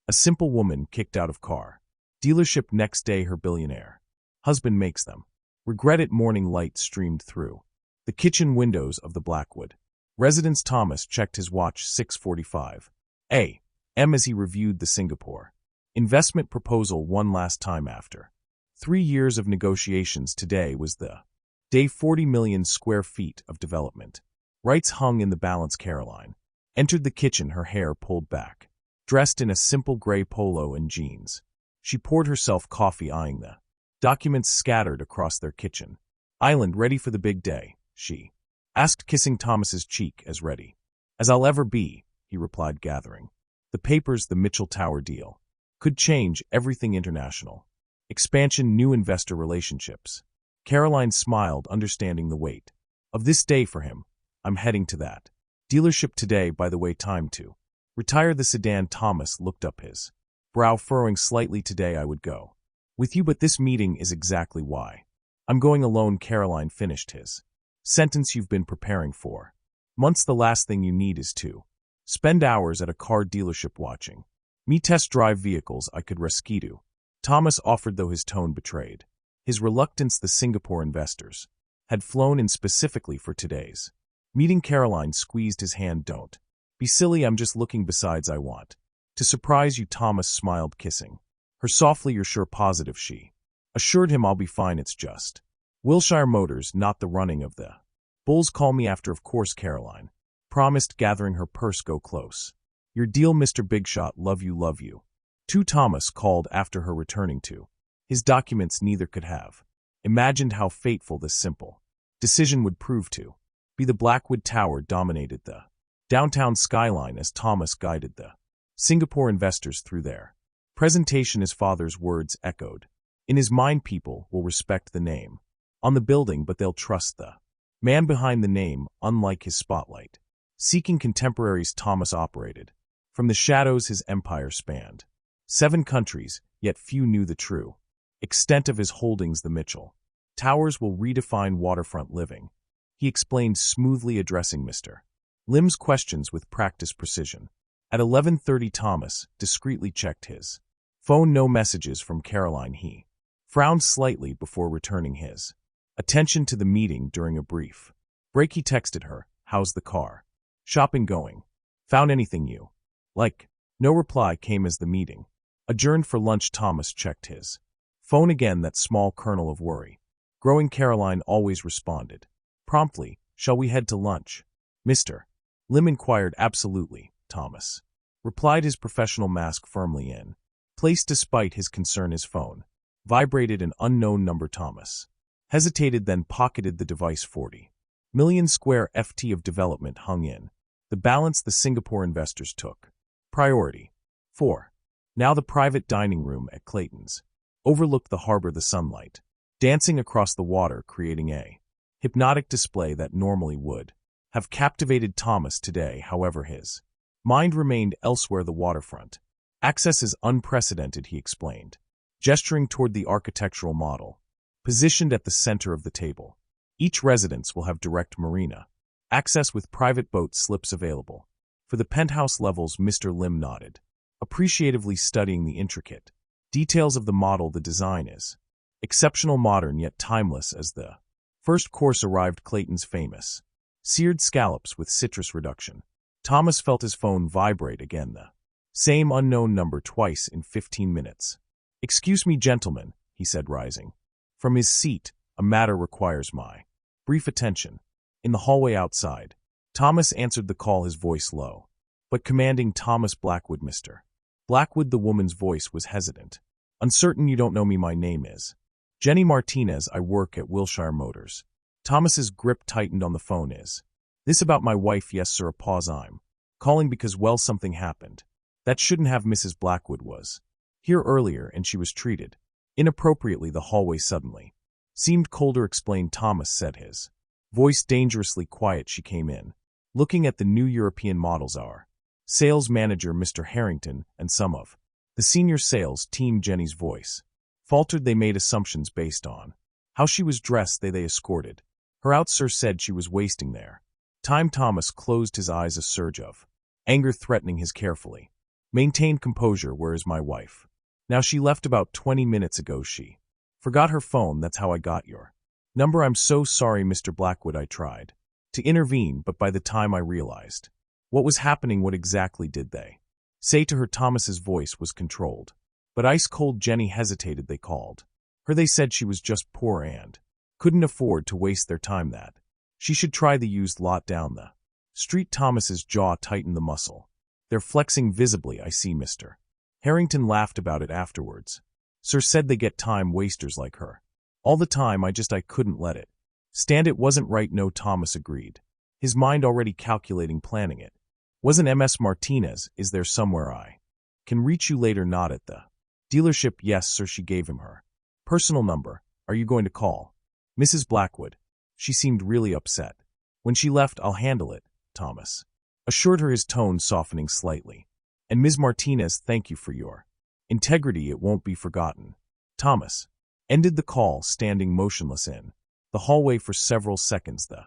A simple woman kicked out of car. Dealership next day her billionaire. Husband makes them. Regret it morning light streamed through. The kitchen windows of the Blackwood. Residence Thomas checked his watch 6:45 a.m. as he reviewed the Singapore investment proposal one last time after 3 years of negotiations. Today was the day. 40 million square feet of development. Rights hung in the balance. Caroline entered the kitchen, her hair pulled back, dressed in a simple gray polo and jeans. She poured herself coffee, eyeing the documents scattered across their kitchen island. Ready for the big day, she asked, kissing Thomas's cheek. As ready as I'll ever be, he replied, gathering the papers. The Mitchell Tower deal could change everything. International expansion, new investor relationships. Caroline smiled, understanding the weight of this day for him. I'm heading to that dealership today, by the way. Time to retire the sedan. Thomas looked up, his brow furrowing slightly. Today I would go with you, but this meeting is exactly why I'm going alone. Caroline finished his sentence. You've been preparing for months. The last thing you need is to spend hours at a car dealership watching me test drive vehicles I could rescue. Thomas offered, though his tone betrayed his reluctance. The Singapore investors had flown in specifically for today's meeting. Caroline squeezed his hand. Don't be silly, I'm just looking. Besides, I want to surprise you. Thomas smiled, kissing her softly. You're sure? Positive, she assured him. I'll be fine, it's just Wilshire Motors, not the running of the bulls. Call me after, of course, Caroline promised, gathering her purse. Go close your deal, Mr. Bigshot. Love you, love you too. Thomas called after her, returning to his documents. Neither could have imagined how fateful this simple decision would prove to be. The Blackwood Tower dominated the downtown skyline as Thomas guided the Singapore investors through their presentation. His father's words echoed in his mind. People will respect the name on the building, but they'll trust the man behind the name. Unlike his spotlight seeking contemporaries, Thomas operated from the shadows. His empire spanned 7 countries, yet few knew the true extent of his holdings. The Mitchell Towers will redefine waterfront living, he explained smoothly, addressing Mr. Lim's questions with practiced precision. At 11:30, Thomas discreetly checked his phone. No messages from Caroline. He frowned slightly before returning his attention to the meeting. During a brief break, he texted her, how's the car shopping going? Found anything you like? No reply came as the meeting adjourned for lunch. Thomas checked his phone again, that small kernel of worry growing. Caroline always responded promptly. Shall we head to lunch, Mr. Lim inquired. Absolutely, Thomas replied, his professional mask firmly in place. Despite his concern, his phone vibrated. An unknown number. Thomas hesitated, then pocketed the device. 40 million square ft of development hung in the balance. The Singapore investors took priority. 4. Now the private dining room at Clayton's overlooked the harbor. The sunlight dancing across the water, creating a hypnotic display that normally would have captivated Thomas. Today, however, his mind remained elsewhere. The waterfront access is unprecedented, he explained, gesturing toward the architectural model positioned at the center of the table. Each residence will have direct marina access with private boat slips available for the penthouse levels. Mr. Lim nodded, appreciatively studying the intricate details of the model. The design is exceptional, modern yet timeless. As the first course arrived, Clayton's famous seared scallops with citrus reduction. Thomas felt his phone vibrate again. The same unknown number twice in 15 minutes. Excuse me, gentlemen, he said, rising from his seat. A matter requires my brief attention. In the hallway outside, Thomas answered the call, his voice low but commanding. Thomas Blackwood. Mr. Blackwood. The woman's voice was hesitant, uncertain. You don't know me. My name is Jenny Martinez. I work at Wilshire Motors. Thomas's grip tightened on the phone. Is this about my wife? Yes, sir. A pause. I'm calling because, well, something happened that shouldn't have. Mrs. Blackwood was here earlier and she was treated inappropriately. The hallway suddenly seemed colder, explained Thomas, said, his voice dangerously quiet. She came in looking at the new European models. Our sales manager, Mr. Harrington, and some of the senior sales team. Jenny's voice faltered. They made assumptions based on how she was dressed. They escorted her out, sir, said she was wasting their time. Thomas closed his eyes, a surge of anger threatening his carefully Maintain composure, where is my wife? Now she left about 20 minutes ago, she. Forgot her phone, that's how I got your number. I'm so sorry, Mr. Blackwood, I tried to intervene, but by the time I realized what was happening, what exactly did they say to her? Thomas's voice was controlled, but ice-cold. Jenny hesitated. They called her. They said she was just poor and couldn't afford to waste their time, that she should try the used lot down the street. Thomas's jaw tightened, the muscle they're flexing visibly. I see, Mr. Harrington laughed about it afterwards. Sir said they get time wasters like her all the time. I couldn't let it stand. It wasn't right. No, Thomas agreed, his mind already calculating, planning it. Wasn't Ms. Martinez? Is there somewhere I can reach you later? Not at the dealership. Yes, sir. She gave him her personal number. Are you going to call Mrs. Blackwood? She seemed really upset when she left. I'll handle it, Thomas assured her, his tone softening slightly. And Ms. Martinez, thank you for your integrity. It won't be forgotten. Thomas ended the call, standing motionless in the hallway for several seconds. The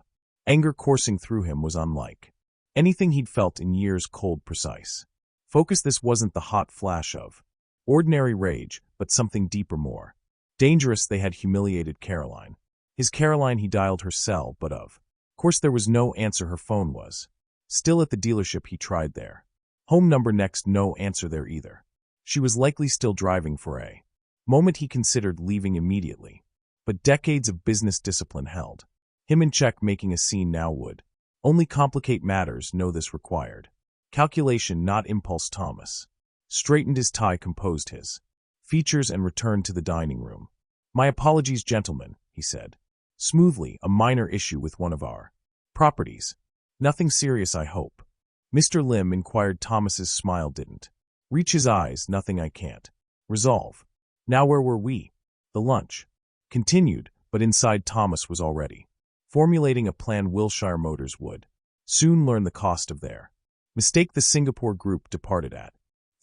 anger coursing through him was unlike anything he'd felt in years. Cold, precise focus. This wasn't the hot flash of ordinary rage, but something deeper, more dangerous. They had humiliated Caroline. His Caroline. He dialed her cell, but of course there was no answer. Her phone was still at the dealership. He tried their home number next. No answer there either. She was likely still driving. For a moment he considered leaving immediately, but decades of business discipline held him in check. Making a scene now would only complicate matters. No, this required calculation, not impulse. Thomas straightened his tie, composed his features, and returned to the dining room. My apologies, gentlemen, he said smoothly. A minor issue with one of our properties. Nothing serious, I hope. Mr. Lim inquired. Thomas's smile didn't reach his eyes. Nothing I can't resolve. Now, where were we? The lunch continued, but inside Thomas was already formulating a plan. Wilshire Motors would soon learn the cost of their mistake. The Singapore group departed at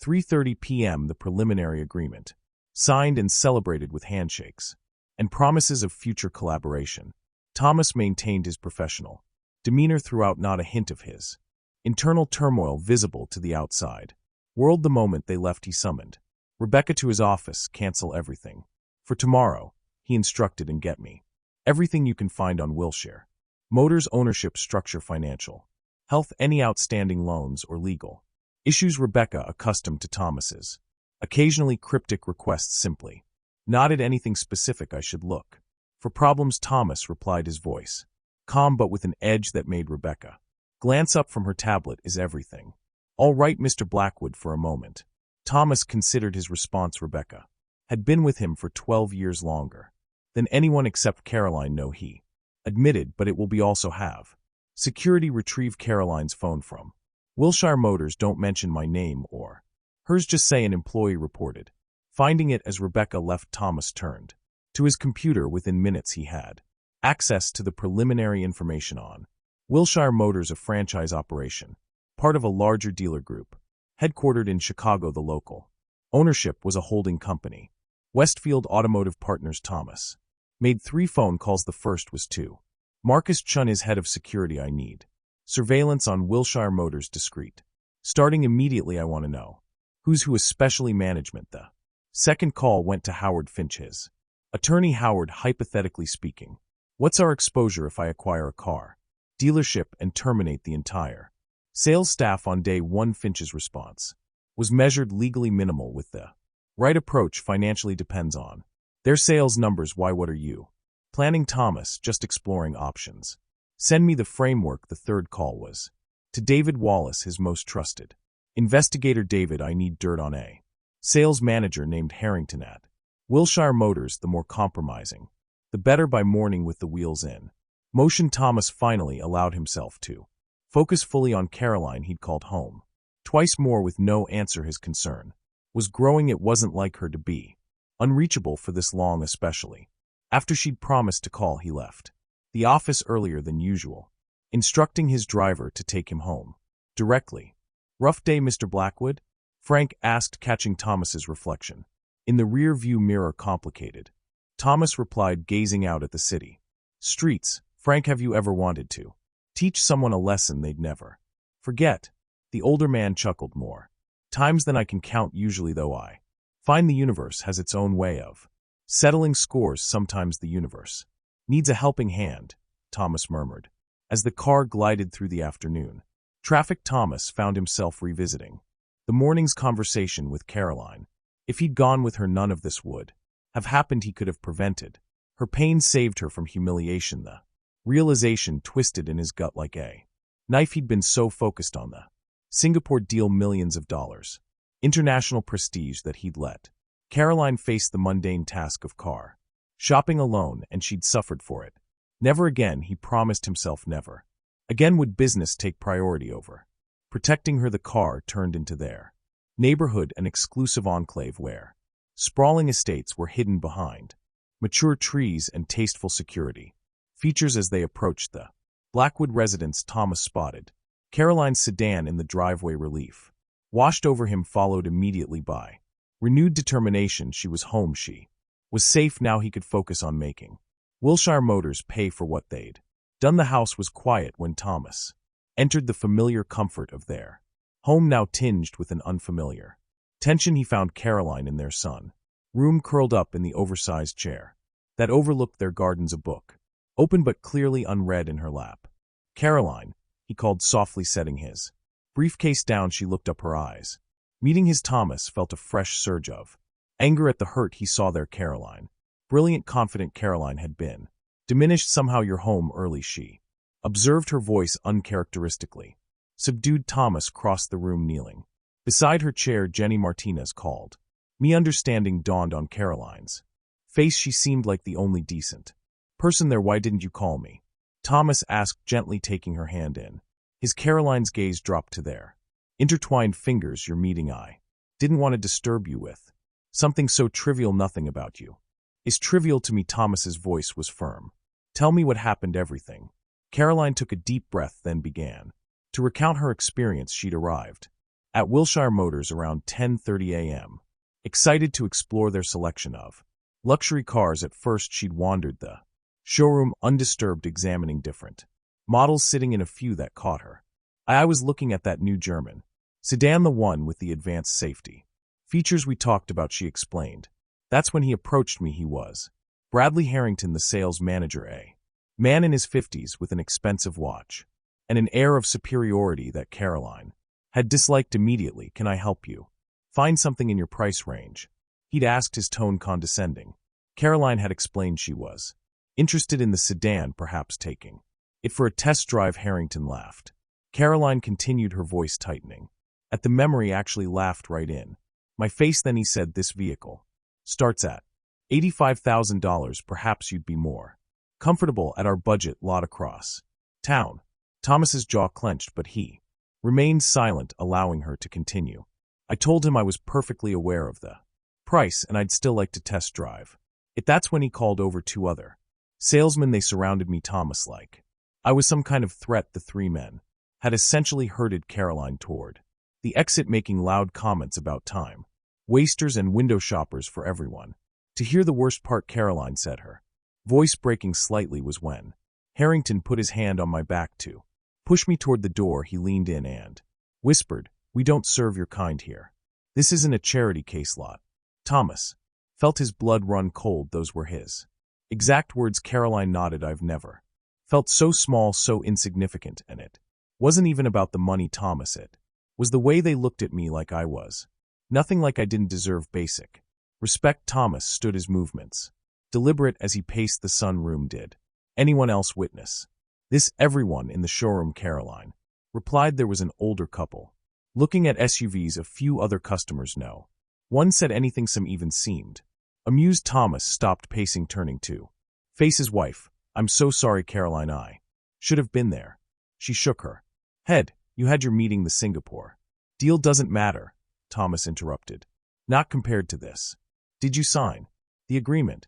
3:30 p.m. The preliminary agreement signed and celebrated with handshakes and promises of future collaboration. Thomas maintained his professional demeanor throughout, not a hint of his internal turmoil visible to the outside world. The moment they left, he summoned Rebecca to his office. Cancel everything for tomorrow, he instructed, and get me everything you can find on Wilshire Motors ownership structure, financial health, any outstanding loans or legal issues. Rebecca, accustomed to Thomas's occasionally cryptic requests, simply nodded. Anything specific I should look for problems? Thomas replied, his voice calm but with an edge that made Rebecca glance up from her tablet. Is everything all right, Mr. Blackwood? For a moment Thomas considered his response. Rebecca had been with him for 12 years, longer than anyone except Caroline. No, he admitted, but it will be also have security retrieve Caroline's phone from Wilshire Motors. Don't mention my name or hers, just say an employee reported finding it. As Rebecca left, Thomas turned to his computer. Within minutes he had access to the preliminary information on Wilshire Motors, a franchise operation, part of a larger dealer group, headquartered in Chicago. The local ownership was a holding company, Westfield Automotive Partners. Thomas made 3 phone calls. The first was to Marcus Chun, his head of security. I need surveillance on Wilshire Motors, discreet. Starting immediately. I want to know who's who, especially management. The second call went to Howard Finch, his attorney. Howard, hypothetically speaking, what's our exposure if I acquire a car dealership and terminate the entire sales staff on day 1? Finch's response was measured, legally minimal. With the right approach, financially depends on their sales numbers. Why, what are you planning? Thomas, just exploring options. Send me the framework. The third call was to David Wallace, his most trusted investigator. David, I need dirt on a sales manager named Harrington at Wilshire Motors. The more compromising, the better. By morning, with the wheels in motion, Thomas finally allowed himself to focus fully on Caroline. He'd called home twice more with no answer. His concern was growing. It wasn't like her to be unreachable for this long, especially after she'd promised to call. He left the office earlier than usual, instructing his driver to take him home directly. Rough day, Mr. Blackwood? Frank asked, catching Thomas's reflection in the rear-view mirror. Complicated, Thomas replied, gazing out at the city streets. Frank, have you ever wanted to teach someone a lesson they'd never forget? The older man chuckled. More Times than I can count usually though I find the universe has its own way of settling scores. Sometimes the universe needs a helping hand, Thomas murmured. As the car glided through the afternoon traffic, Thomas found himself revisiting the morning's conversation with Caroline. If he'd gone with her, none of this would have happened. He could have prevented. Her pain saved her from humiliation. The realization twisted in his gut like a knife. He'd been so focused on the Singapore deal, millions of dollars, international prestige, that he'd let Caroline face the mundane task of car shopping alone, and she'd suffered for it. Never again, he promised himself, never again would business take priority over protecting her. The car turned into their neighborhood, an exclusive enclave where sprawling estates were hidden behind mature trees and tasteful security features. As they approached the Blackwood residence, Thomas spotted Caroline's sedan in the driveway. Relief washed over him, followed immediately by renewed determination. She was home. She was safe. Now he could focus on making Wilshire Motors pay for what they'd done. The house was quiet when Thomas entered, the familiar comfort of their home now tinged with an unfamiliar tension. He found Caroline in their son room, curled up in the oversized chair that overlooked their gardens, a book open but clearly unread in her lap. "Caroline," he called softly, setting his briefcase down. She looked up, her eyes meeting his. Thomas felt a fresh surge of anger at the hurt he saw there. Caroline, brilliant, confident Caroline, had been diminished somehow. "You're home early," she observed, her voice uncharacteristically subdued. Thomas crossed the room, kneeling beside her chair. "Jenny Martinez called me." Understanding dawned on Caroline's face. She seemed like the only decent person there. "Why didn't you call me?" Thomas asked, gently taking her hand in his. Caroline's gaze dropped to their intertwined fingers. "Your meeting, I didn't want to disturb you with something so trivial." "Nothing about you is trivial to me." Thomas's voice was firm. "Tell me what happened." "Everything." Caroline took a deep breath, then began to recount her experience. She'd arrived at Wilshire Motors around 10:30 a.m., excited to explore their selection of luxury cars. At first she'd wandered the showroom undisturbed, examining different models, sitting in a few that caught her. I was looking at that new German sedan, the one with the advanced safety features we talked about," she explained. "That's when he approached me." He was Bradley Harrington, the sales manager, a man in his 50s with an expensive watch and an air of superiority that Caroline had disliked immediately. "Can I help you find something in your price range?" he'd asked, his tone condescending. Caroline had explained she was interested in the sedan, perhaps taking it for a test drive. Harrington laughed. Caroline continued, her voice tightening at the memory. "Actually laughed right in my face. Then he said, this vehicle starts at $85,000. Perhaps you'd be more comfortable at our budget lot across town." Thomas's jaw clenched, but he remained silent, allowing her to continue. "I told him I was perfectly aware of the price and I'd still like to test drive it." That's when he called over 2 other salesmen. They surrounded me, Thomas, like I was some kind of threat. The 3 men had essentially herded Caroline toward the exit, making loud comments about time wasters and window shoppers for everyone to hear. The worst part, Caroline said, her voice breaking slightly, was when Harrington put his hand on my back to push me toward the door. He leaned in and whispered, "We don't serve your kind here. This isn't a charity case lot." Thomas felt his blood run cold. Those were his exact words. Caroline nodded. "I've never felt so small, so insignificant, and it wasn't even about the money, Thomas. It was the way they looked at me, like I was nothing, like I didn't deserve basic respect." Thomas stood, his movements deliberate as he paced the sunroom. "Did anyone else witness this?" "Everyone in the showroom," Caroline replied. "There was an older couple looking at SUVs. A few other customers. No one said anything. Some even seemed amused." Thomas stopped pacing, turning to face his wife. "I'm so sorry, Caroline. I should have been there." She shook her head. "You had your meeting. The Singapore deal doesn't matter," Thomas interrupted. "Not compared to this." "Did you sign the agreement?"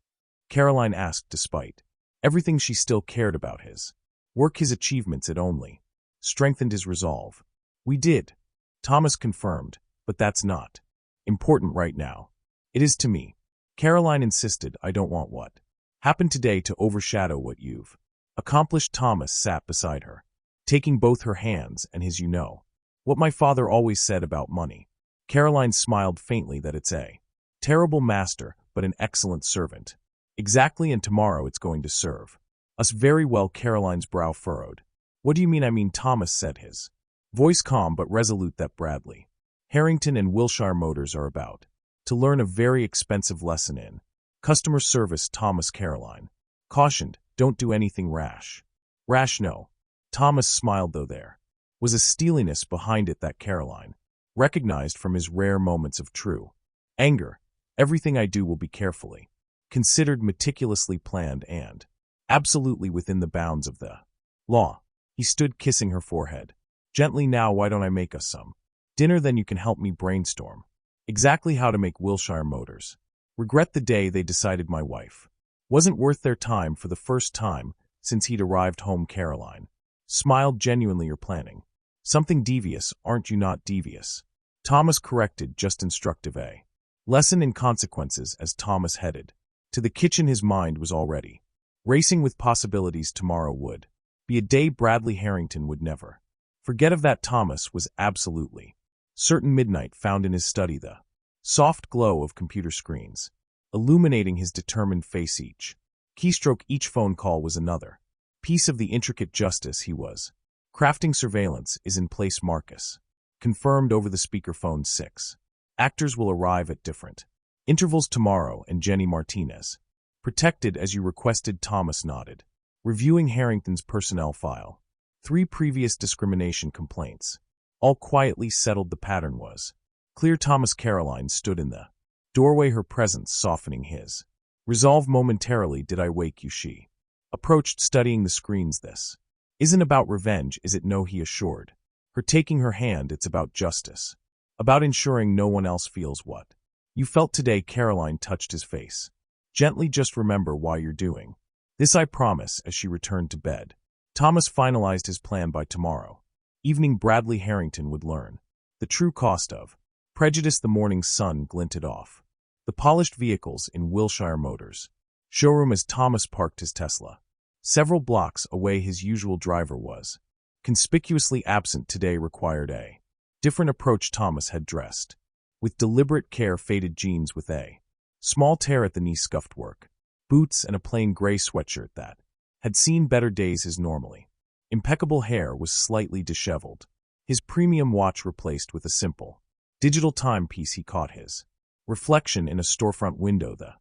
Caroline asked, despite everything she still cared about his work, his achievements. It only strengthened his resolve. "We did," Thomas confirmed, "but that's not important right now." "It is to me," Caroline insisted. "I don't want what happened today to overshadow what you've accomplished." Thomas sat beside her, taking both her hands and his. "You know what my father always said about money. Caroline smiled faintly that it's a terrible master, but an excellent servant. Exactly, and tomorrow it's going to serve us very well. Caroline's brow furrowed. What do you mean? I mean, Thomas said, his voice calm but resolute, that Bradley, Harrington and Wilshire Motors are about to learn a very expensive lesson in customer service. Thomas, Caroline cautioned, don't do anything rash. Rash, no. Thomas smiled, though there was a steeliness behind it that Caroline recognized from his rare moments of true anger. Everything I do will be carefully considered, meticulously planned, and absolutely within the bounds of the law. He stood, kissing her forehead. Gently. Now, why don't I make us some dinner? Then you can help me brainstorm exactly how to make Wilshire Motors regret the day they decided my wife wasn't worth their time. For the first time since he'd arrived home, Caroline smiled genuinely. You're planning something devious, aren't you? Not devious, Thomas corrected, just instructive. A lesson in consequences. As Thomas headed to the kitchen, his mind was already racing with possibilities. Tomorrow would be a day Bradley Harrington would never forget of. That Thomas was absolutely certain. Midnight found in his study the soft glow of computer screens illuminating his determined face. Each keystroke, each phone call was another piece of the intricate justice he was crafting. Surveillance is in place, Marcus confirmed over the speakerphone. 6 actors will arrive at different intervals tomorrow, and Jenny Martinez protected as you requested. Thomas nodded, reviewing Harrington's personnel file. 3 previous discrimination complaints, all quietly settled. The pattern was clear. Thomas. Caroline stood in the doorway, her presence softening his resolve momentarily. Did I wake you? She approached, studying the screens. This isn't about revenge, is it? No, he assured her, taking her hand. It's about justice, about ensuring no one else feels what you felt today. Caroline touched his face gently. Just remember why you're doing this, I promise. As she returned to bed, Thomas finalized his plan. By tomorrow evening, Bradley Harrington would learn the true cost of prejudice. The morning sun glinted off the polished vehicles in Wilshire Motors showroom as Thomas parked his Tesla several blocks away. His usual driver was conspicuously absent today, required a different approach. Thomas had dressed with deliberate care, faded jeans with a small tear at the knee, scuffed work boots, and a plain gray sweatshirt that had seen better days. His normally impeccable hair was slightly disheveled, his premium watch replaced with a simple digital timepiece. He caught his reflection in a storefront window. The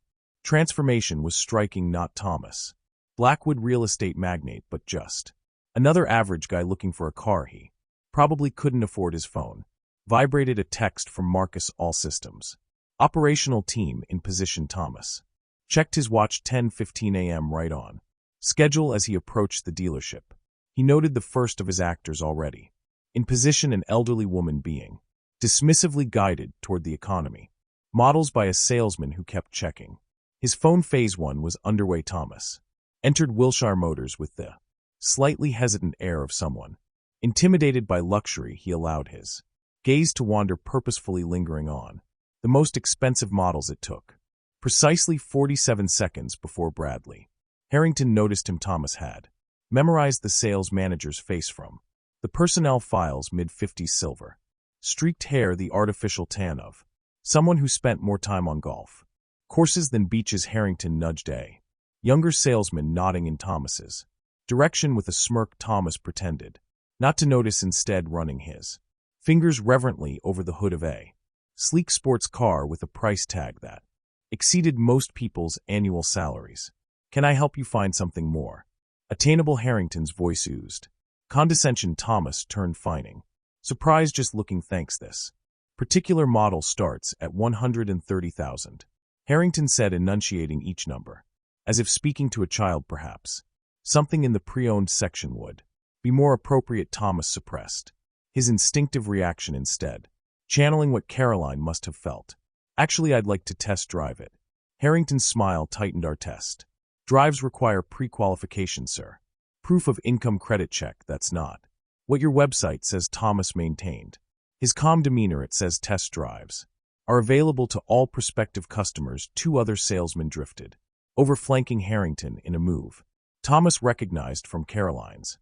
transformation was striking. Not Thomas, Blackwood real estate magnate, but just another average guy looking for a car. He probably couldn't afford. His phone vibrated, a text from Marcus. All systems operational, team in position. Thomas checked his watch. 10:15 a.m. right on schedule. As he approached the dealership, he noted the first of his actors already in position, an elderly woman being dismissively guided toward the economy models by a salesman who kept checking his phone. Phase 1 was underway. Thomas entered Wilshire Motors with the slightly hesitant air of someone intimidated by luxury. He allowed his gaze to wander, purposefully lingering on the most expensive models. It took precisely 47 seconds before Bradley Harrington noticed him. Thomas had memorized the sales manager's face from the personnel files. Mid-50s, silver streaked hair, the artificial tan of someone who spent more time on golf courses than beaches. Harrington nudged a younger salesman, nodding in Thomas's direction with a smirk. Thomas pretended not to notice, instead running his fingers reverently over the hood of a sleek sports car with a price tag that exceeded most people's annual salaries. Can I help you find something more attainable? Harrington's voice oozed condescension. Thomas turned, fining surprise. Just looking, thanks. This particular model starts at $130,000, Harrington said, enunciating each number as if speaking to a child. Perhaps something in the pre-owned section would be more appropriate. Thomas suppressed his instinctive reaction, instead channeling what Caroline must have felt. Actually, I'd like to test drive it. Harrington's smile tightened. Our test drives require pre-qualification, sir. Proof of income, credit check. That's not what your website says. Thomas maintained his calm demeanor. It says test drives are available to all prospective customers. 2 other salesmen drifted over, flanking Harrington in a move Thomas recognized from Caroline's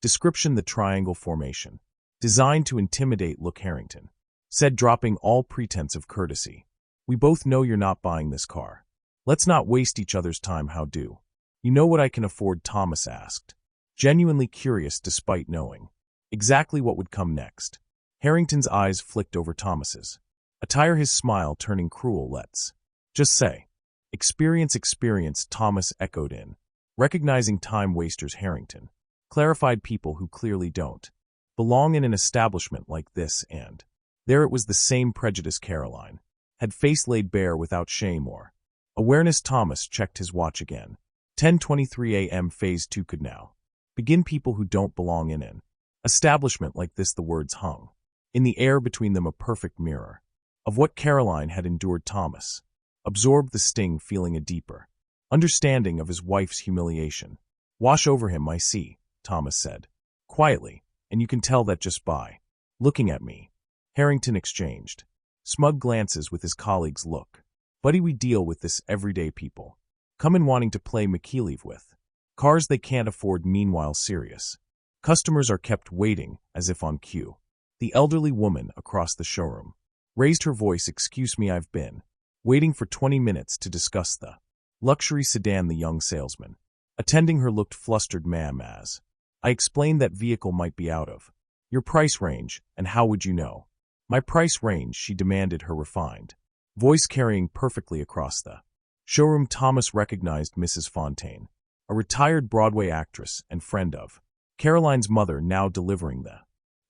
description. The triangle formation, designed to intimidate. Look, Harrington said, dropping all pretense of courtesy. We both know you're not buying this car. Let's not waste each other's time. How do you know what I can afford? Thomas asked, genuinely curious despite knowing exactly what would come next. Harrington's eyes flicked over Thomas's. Attire, his smile turning cruel. Let's just say, experience, Thomas echoed in. Recognizing time wasters, Harrington clarified, people who clearly don't belong in an establishment like this. And there it was, the same prejudice Caroline had face laid bare without shame or awareness. Thomas checked his watch again. 10:23 a.m. Phase 2 could now begin. People who don't belong in an establishment like this. The words hung in the air between them, a perfect mirror of what Caroline had endured. Thomas absorbed the sting, feeling a deeper understanding of his wife's humiliation wash over him. I see, Thomas said quietly, and you can tell that just by looking at me. Harrington exchanged smug glances with his colleagues. Look, buddy, we deal with this everyday people. Come in wanting to play make-believe with cars they can't afford. Meanwhile, serious customers are kept waiting as if on cue. The elderly woman across the showroom raised her voice. Excuse me, I've been waiting for 20 minutes to discuss the luxury sedan. The young salesman attending her looked flustered. Ma'am, as I explained, that vehicle might be out of your price range. And how would you know my price range? She demanded, her refined voice carrying perfectly across the showroom. Thomas recognized Mrs. Fontaine, a retired Broadway actress and friend of Caroline's mother, now delivering the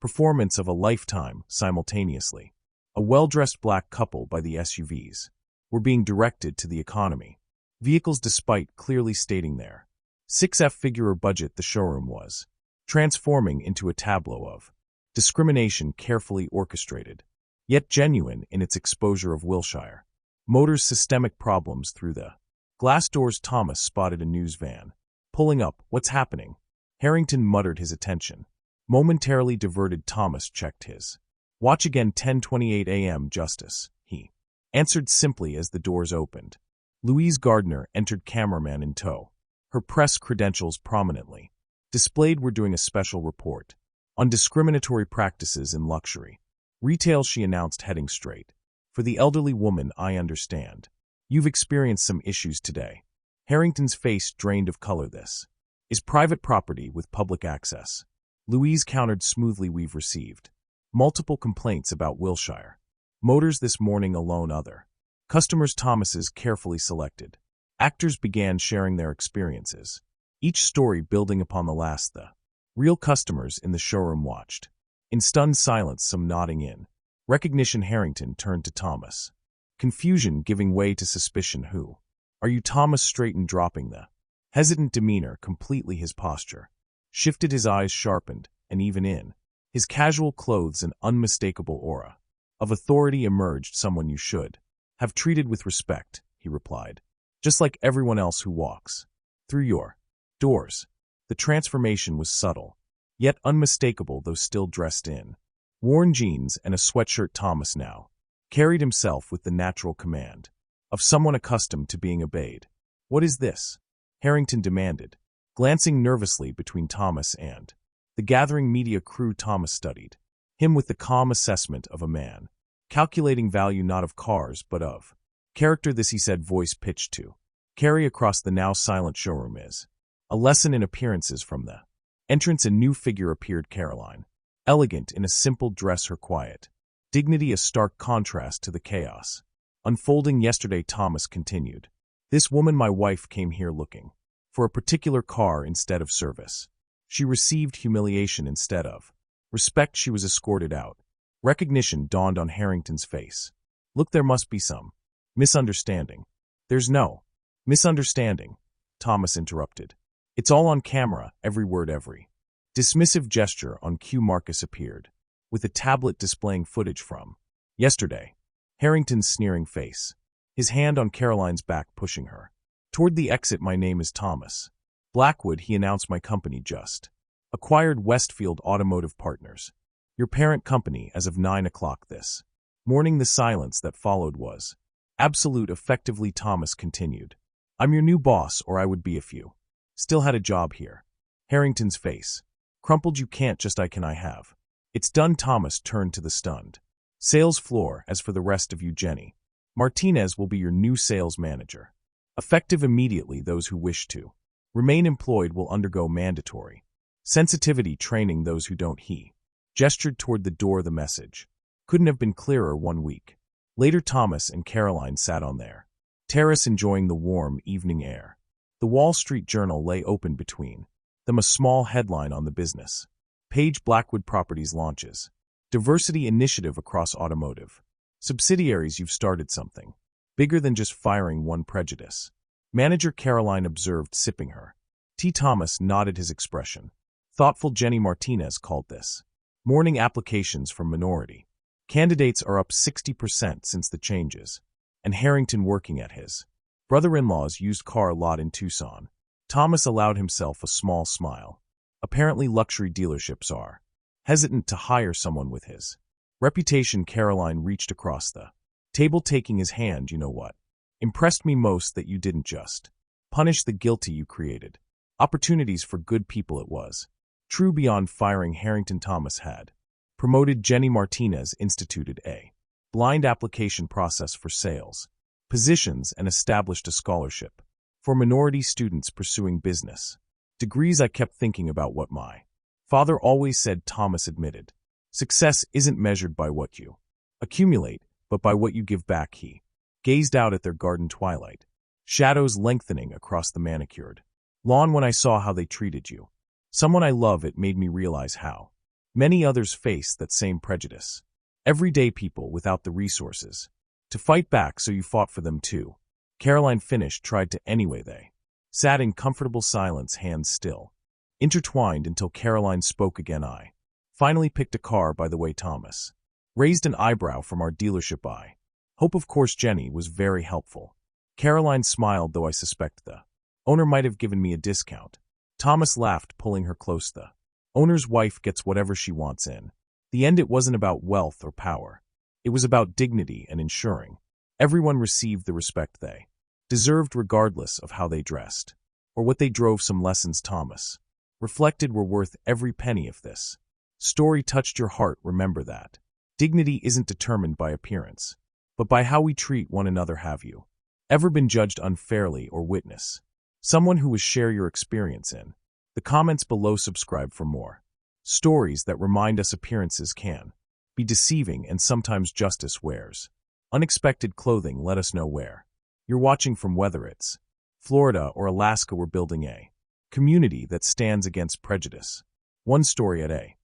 performance of a lifetime. Simultaneously, a well-dressed black couple by the SUVs were being directed to the economy vehicles, despite clearly stating their 6-figure budget. The showroom was transforming into a tableau of discrimination, carefully orchestrated, yet genuine in its exposure of Wilshire Motors' systemic problems through the glass doors. Thomas spotted a news van pulling up. What's happening? Harrington muttered, his attention momentarily diverted. Thomas checked his watch again. 10:28 a.m. Justice, he answered simply as the doors opened. Louise Gardner entered, cameraman in tow, her press credentials prominently displayed. We're doing a special report on discriminatory practices in luxury retail, she announced, heading straight for the elderly woman. I understand you've experienced some issues today. Harrington's face drained of color. This is private property with public access, Louise countered smoothly. We've received multiple complaints about Wilshire Motors this morning alone. Other customers Thomas's carefully selected actors began sharing their experiences, each story building upon the last. The real customers in the showroom watched in stunned silence, some nodding in recognition. Harrington turned to Thomas, confusion giving way to suspicion. Who are you? Thomas straightened, dropping the hesitant demeanor completely. His posture shifted, his eyes sharpened, and even in his casual clothes an unmistakable aura of authority emerged. Someone you should have treated with respect, he replied, just like everyone else who walks through your doors. The transformation was subtle, yet unmistakable, though still dressed in worn jeans and a sweatshirt. Thomas now carried himself with the natural command of someone accustomed to being obeyed. What is this? Harrington demanded, glancing nervously between Thomas and the gathering media crew. Thomas studied him with the calm assessment of a man calculating value not of cars but of character. This, he said, voice pitched to carry across the now silent showroom, is a lesson in appearances. From the entrance a new figure appeared, Caroline, elegant in a simple dress, her quiet dignity a stark contrast to the chaos unfolding yesterday. Thomas continued, this woman, my wife, came here looking for a particular car instead of service. She received humiliation instead of respect. She was escorted out. Recognition dawned on Harrington's face. Look, there must be some misunderstanding. There's no misunderstanding, Thomas interrupted. It's all on camera, every word, every dismissive gesture. On cue, Marcus appeared, with a tablet displaying footage from yesterday. Harrington's sneering face, his hand on Caroline's back, pushing her toward the exit. My name is Thomas Blackwood, he announced. My company just acquired Westfield Automotive Partners, your parent company, as of 9 o'clock this morning. The silence that followed was absolute. Effectively, Thomas continued, I'm your new boss, or I would be if you still had a job here. Harrington's face crumpled. You can't just I have. It's done. Thomas turned to the stunned Sales floor. As for the rest of you, Jenny Martinez will be your new sales manager. Effective immediately. Those who wish to remain employed will undergo mandatory sensitivity training. Those who don't, he gestured toward the door. The message couldn't have been clearer. 1 week later, Thomas and Caroline sat on their terrace enjoying the warm evening air. The Wall Street Journal lay open between them, a small headline on the business page: Blackwood Properties launches diversity initiative across automotive subsidiaries. You've started something bigger than just firing one prejudice manager, Caroline observed, sipping her tea. Thomas nodded, his expression thoughtful. Jenny Martinez called this morning applications from minority candidates are up 60% since the changes, and Harrington working at his brother-in-law's used car lot in Tucson. Thomas allowed himself a small smile. Apparently luxury dealerships are hesitant to hire someone with his reputation. Caroline reached across the table, taking his hand. You know what impressed me most? That you didn't just punish the guilty, you created opportunities for good people. It was true beyond firing Harrington. Thomas had promoted Jenny Martinez, instituted a blind application process for sales positions, and established a scholarship for minority students pursuing business degrees. I kept thinking about what my father always said, Thomas admitted. Success isn't measured by what you accumulate, but by what you give back. He gazed out at their garden twilight, shadows lengthening across the manicured lawn. When I saw how they treated you, someone I love, it made me realize how many others face that same prejudice. Everyday people without the resources to fight back, so you fought for them too. Caroline finished, tried to anyway. They sat in comfortable silence, hands still intertwined, until Caroline spoke again. I finally picked a car. By the way, Thomas raised an eyebrow. From our dealership. I hope. Of course, Jenny was very helpful. Caroline smiled, though I suspect the owner might have given me a discount. Thomas laughed, pulling her close. The owner's wife gets whatever she wants. In the end, it wasn't about wealth or power. It was about dignity and ensuring everyone received the respect they deserved, regardless of how they dressed or what they drove. Some lessons, Thomas reflected, were worth every penny. If this story touched your heart, remember that dignity isn't determined by appearance, but by how we treat one another. Have you ever been judged unfairly or witness someone who was? Share your experience in the comments below. Subscribe for more stories that remind us appearances can be deceiving, and sometimes justice wears unexpected clothing. Let us know where you're watching from, whether it's Florida or Alaska. We're building a community that stands against prejudice, one story at a